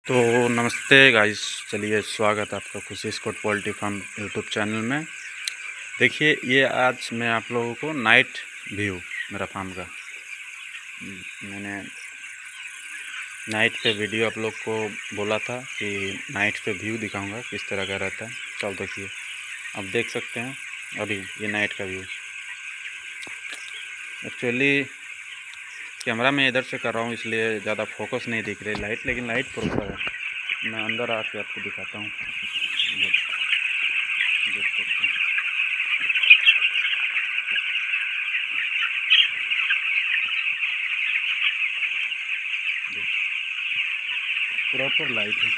तो नमस्ते गाइस, चलिए स्वागत है आपका Khushi Scott poultry farm YouTube channel में। देखिए, ये आज मैं आप लोगों को नाइट व्यू मेरा फार्म का मैंने नाइट पे वीडियो आप लोग को बोला था कि नाइट पे व्यू दिखाऊंगा किस तरह का रहता है। चल देखिए, आप देख सकते हैं अभी ये नाइट का व्यू। एक्चुअली कैमरा मैं इधर से कर रहा हूँ इसलिए ज़्यादा फोकस नहीं दिख रही लाइट, लेकिन लाइट प्रॉपर है। मैं अंदर आके आपको दिखाता हूँ, देख सकते हैं। प्रॉपर लाइट है।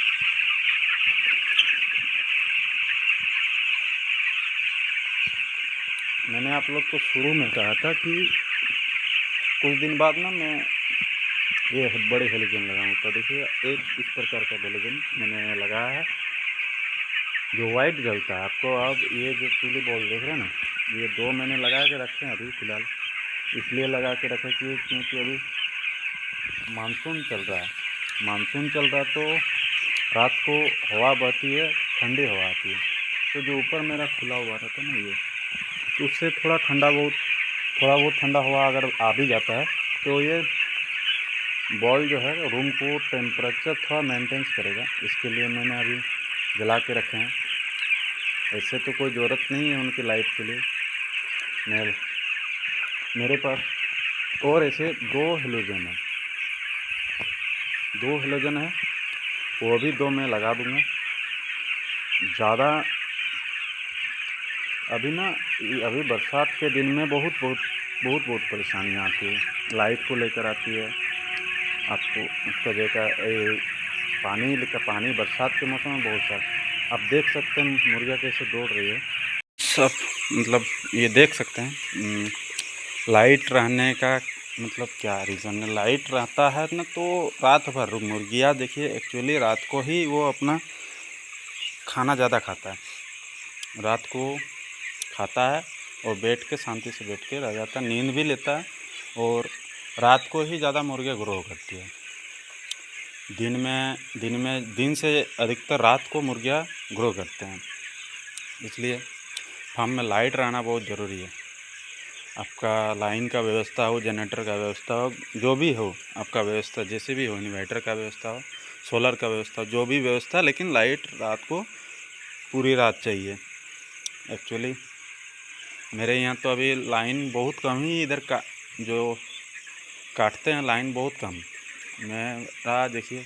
मैंने आप लोग को शुरू में कहा था कि कुछ दिन बाद ना मैं ये बड़े हेलोजन लगाऊँ। तो देखिए, एक इस प्रकार का हेलोजन मैंने लगाया है जो वाइट जलता है। आपको अब ये जो पीली बॉल देख रहे हैं ना, ये दो मैंने लगा के रखे हैं अभी फ़िलहाल। इसलिए लगा के रखे कि क्योंकि अभी मानसून चल रहा है। मानसून चल रहा तो रात को हवा बहती है, ठंडी हवा आती है। तो जो ऊपर मेरा खुला हुआ रहता है ना, ये तो उससे थोड़ा बहुत ठंडा हवा अगर आ भी जाता है तो ये बॉल जो है रूम को टेम्परेचर थोड़ा मेंटेन्स करेगा। इसके लिए मैंने अभी जला के रखे हैं। ऐसे तो कोई ज़रूरत नहीं है उनकी लाइट के लिए। मेरे पास और ऐसे दो हेलोजन है, वो भी दो मैं लगा दूँगा। ज़्यादा अभी बरसात के दिन में बहुत परेशानियाँ आती है, लाइट को लेकर आती है। आपको उसका पानी बरसात के मौसम में बहुत सारा आप देख सकते हैं मुर्गियाँ कैसे दौड़ रही है सब। मतलब ये देख सकते हैं लाइट रहने का मतलब क्या रीज़न है। लाइट रहता है ना तो रात भर मुर्गियाँ देखिए, एक्चुअली रात को ही वो अपना खाना ज़्यादा खाता है। रात को खाता है और शांति से बैठ के रह जाता है, नींद भी लेता है। और रात को ही ज़्यादा मुर्गियाँ ग्रो करती है। दिन से अधिकतर रात को मुर्गियाँ ग्रो करते हैं। इसलिए फार्म में लाइट रहना बहुत ज़रूरी है। आपका लाइन का व्यवस्था हो, जनरेटर का व्यवस्था हो, जो भी हो आपका व्यवस्था, जैसे भी हो, इन्वर्टर का व्यवस्था हो, सोलर का व्यवस्था हो, जो भी व्यवस्था, लेकिन लाइट रात को पूरी रात चाहिए। एक्चुअली मेरे यहाँ तो अभी लाइन बहुत कम ही इधर का जो काटते हैं, लाइन बहुत कम। मेरा देखिए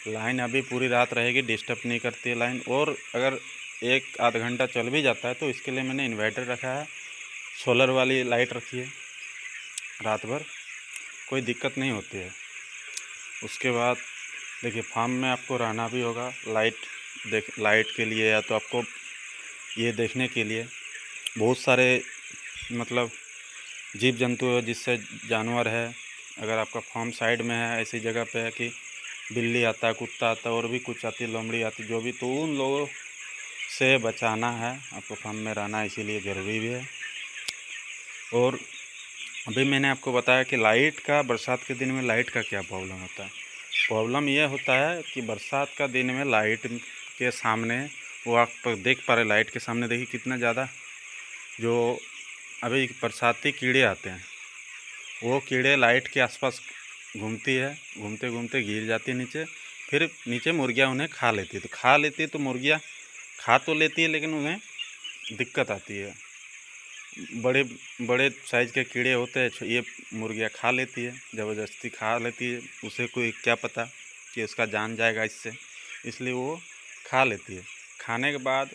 लाइन अभी पूरी रात रहेगी, डिस्टर्ब नहीं करती है लाइन। और अगर एक आध घंटा चल भी जाता है तो इसके लिए मैंने इन्वर्टर रखा है, सोलर वाली लाइट रखी है। रात भर कोई दिक्कत नहीं होती है। उसके बाद देखिए, फार्म में आपको रहना भी होगा लाइट के लिए, या तो आपको ये देखने के लिए बहुत सारे मतलब जीव जंतु है, जिससे जानवर है। अगर आपका फार्म साइड में है, ऐसी जगह पे है कि बिल्ली आता है, कुत्ता आता है, और भी कुछ आती, लोमड़ी आती, जो भी, तो उन लोगों से बचाना है आपको। फार्म में रहना इसीलिए ज़रूरी भी है। और अभी मैंने आपको बताया कि बरसात के दिन में लाइट का क्या प्रॉब्लम होता है। प्रॉब्लम ये होता है कि बरसात का दिन में लाइट के सामने, वो आप देख पा रहे लाइट के सामने, देखिए कितना ज़्यादा जो अभी बरसाती कीड़े आते हैं, वो कीड़े लाइट के आसपास घूमती है, घूमते घूमते गिर जाती है नीचे। फिर नीचे मुर्गियाँ उन्हें खा लेती है। तो मुर्गियाँ खा तो लेती है, लेकिन उन्हें दिक्कत आती है। बड़े बड़े साइज़ के कीड़े होते हैं, ये मुर्गियाँ खा लेती है, ज़बरदस्ती खा लेती है। उसे कोई क्या पता कि उसका जान जाएगा इससे, इसलिए वो खा लेती है। खाने के बाद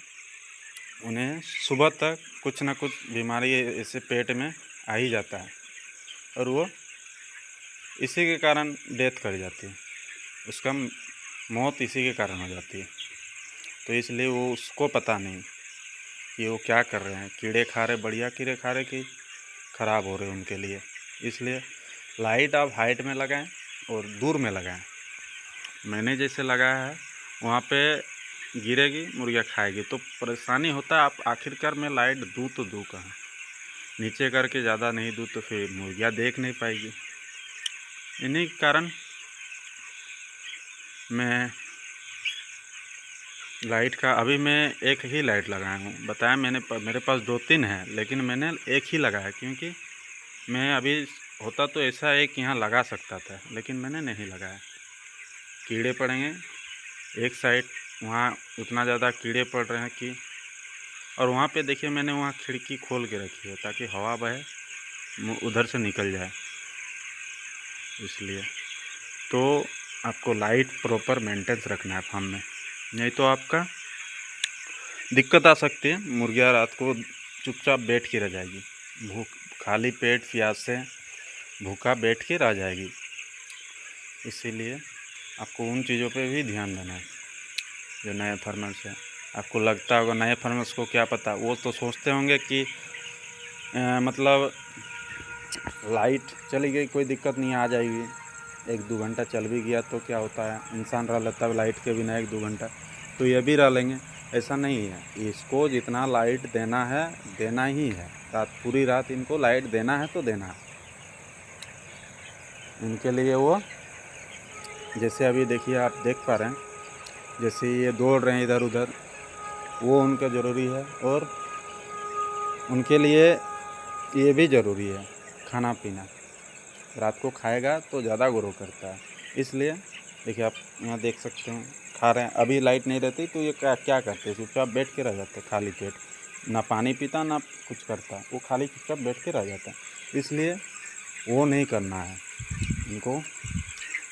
उन्हें सुबह तक कुछ ना कुछ बीमारी ऐसे पेट में आ ही जाता है, और वो इसी के कारण डेथ कर जाती है। उसका मौत इसी के कारण हो जाती है। तो इसलिए वो उसको पता नहीं कि वो क्या कर रहे हैं, कीड़े खा रहे, बढ़िया कीड़े खा रहे कि ख़राब हो रहे उनके लिए। इसलिए लाइट आप हाइट में लगाएं और दूर में लगाएं। मैंने जैसे लगाया है वहाँ पे गिरेगी, मुर्गियाँ खाएगी, तो परेशानी होता है। आप आखिरकार में लाइट दूँ तो दूँ कहाँ, नीचे करके ज़्यादा नहीं दूँ तो फिर मुर्गियाँ देख नहीं पाएगी। इन्हीं के कारण मैं लाइट का अभी मैं एक ही लाइट लगाया हूँ। बताया मैंने मेरे पास 2-3 है, लेकिन मैंने एक ही लगाया, क्योंकि मैं अभी होता तो ऐसा एक यहाँ लगा सकता था, लेकिन मैंने नहीं लगाया। कीड़े पड़ेंगे एक साइड, वहाँ उतना ज़्यादा कीड़े पड़ रहे हैं कि, और वहाँ पे देखिए मैंने वहाँ खिड़की खोल के रखी है ताकि हवा बहे उधर से निकल जाए, इसलिए। तो आपको लाइट प्रॉपर मेंटेनेंस रखना है फार्म में, नहीं तो आपका दिक्कत आ सकती है। मुर्गियाँ रात को चुपचाप बैठ के रह जाएगी, भूख खाली पेट प्यास से भूखा बैठ के रह जाएगी। इसीलिए आपको उन चीज़ों पे भी ध्यान देना है। जो नए फार्मर्स हैं, आपको लगता होगा नए फार्मर्स को क्या पता, वो तो सोचते होंगे कि मतलब लाइट चली गई कोई दिक्कत नहीं, आ जाएगी, 1-2 घंटा चल भी गया तो क्या होता है, इंसान रह लेता है लाइट के बिना 1-2 घंटा, तो ये भी रह लेंगे। ऐसा नहीं है, इसको जितना लाइट देना है देना ही है, पूरी रात इनको लाइट देना है तो देना है। इनके लिए वो जैसे अभी देखिए आप देख पा रहे हैं, जैसे ये दौड़ रहे हैं इधर उधर, वो उनका ज़रूरी है, और उनके लिए ये भी ज़रूरी है खाना पीना। रात को खाएगा तो ज़्यादा ग्रो करता है, इसलिए देखिए आप यहाँ देख सकते हैं खा रहे हैं। अभी लाइट नहीं रहती तो ये क्या करते, चुपचाप बैठ के रह जाते खाली पेट, ना पानी पीता ना कुछ करता, वो खाली चुपचाप बैठ के रह जाता। इसलिए वो नहीं करना है, इनको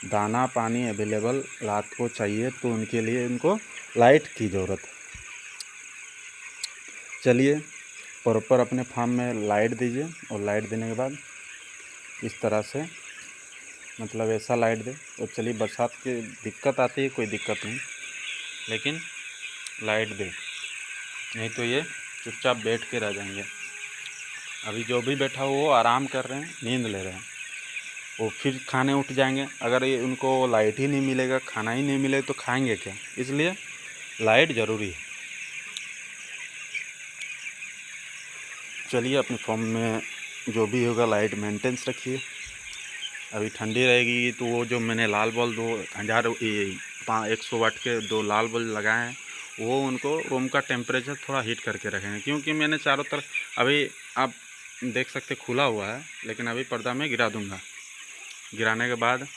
दाना पानी अवेलेबल रात को चाहिए, तो उनके लिए इनको लाइट की ज़रूरत है। चलिए प्रॉपर अपने फार्म में लाइट दीजिए, और लाइट देने के बाद इस तरह से मतलब ऐसा लाइट दे। और चलिए बरसात की दिक्कत आती है, कोई दिक्कत नहीं, लेकिन लाइट दे, नहीं तो ये चुपचाप बैठ के रह जाएंगे। अभी जो भी बैठा हो वो आराम कर रहे हैं, नींद ले रहे हैं, वो फिर खाने उठ जाएंगे। अगर ये उनको लाइट ही नहीं मिलेगा, खाना ही नहीं मिले तो खाएंगे क्या, इसलिए लाइट ज़रूरी है। चलिए अपने फार्म में जो भी होगा लाइट मेंटेनेंस रखिए। अभी ठंडी रहेगी तो वो जो मैंने लाल बल्ब 100 वाट के 2 लाल बल्ब लगाए हैं, वो उनको रूम का टेम्परेचर थोड़ा हीट करके रखेंगे, क्योंकि मैंने चारों तरफ अभी आप देख सकते खुला हुआ है, लेकिन अभी पर्दा में गिरा दूंगा। गिराने के बाद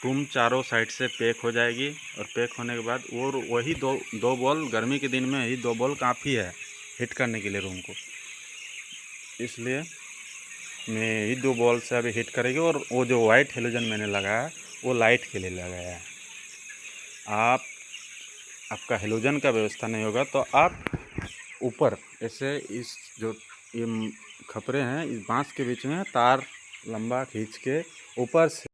रूम चारों साइड से पैक हो जाएगी, और पैक होने के बाद वो वही दो बॉल गर्मी के दिन में ही 2 बॉल काफ़ी है हीट करने के लिए रूम को, इसलिए मैं यही 2 बॉल से अभी हीट करेगी। और वो जो वाइट हेलोजन मैंने लगाया वो लाइट के लिए लगाया है। आपका हेलोजन का व्यवस्था नहीं होगा तो आप ऊपर ऐसे इस जो ये खपरे हैं, इस बांस के बीच में तार लंबा खींच के ऊपर से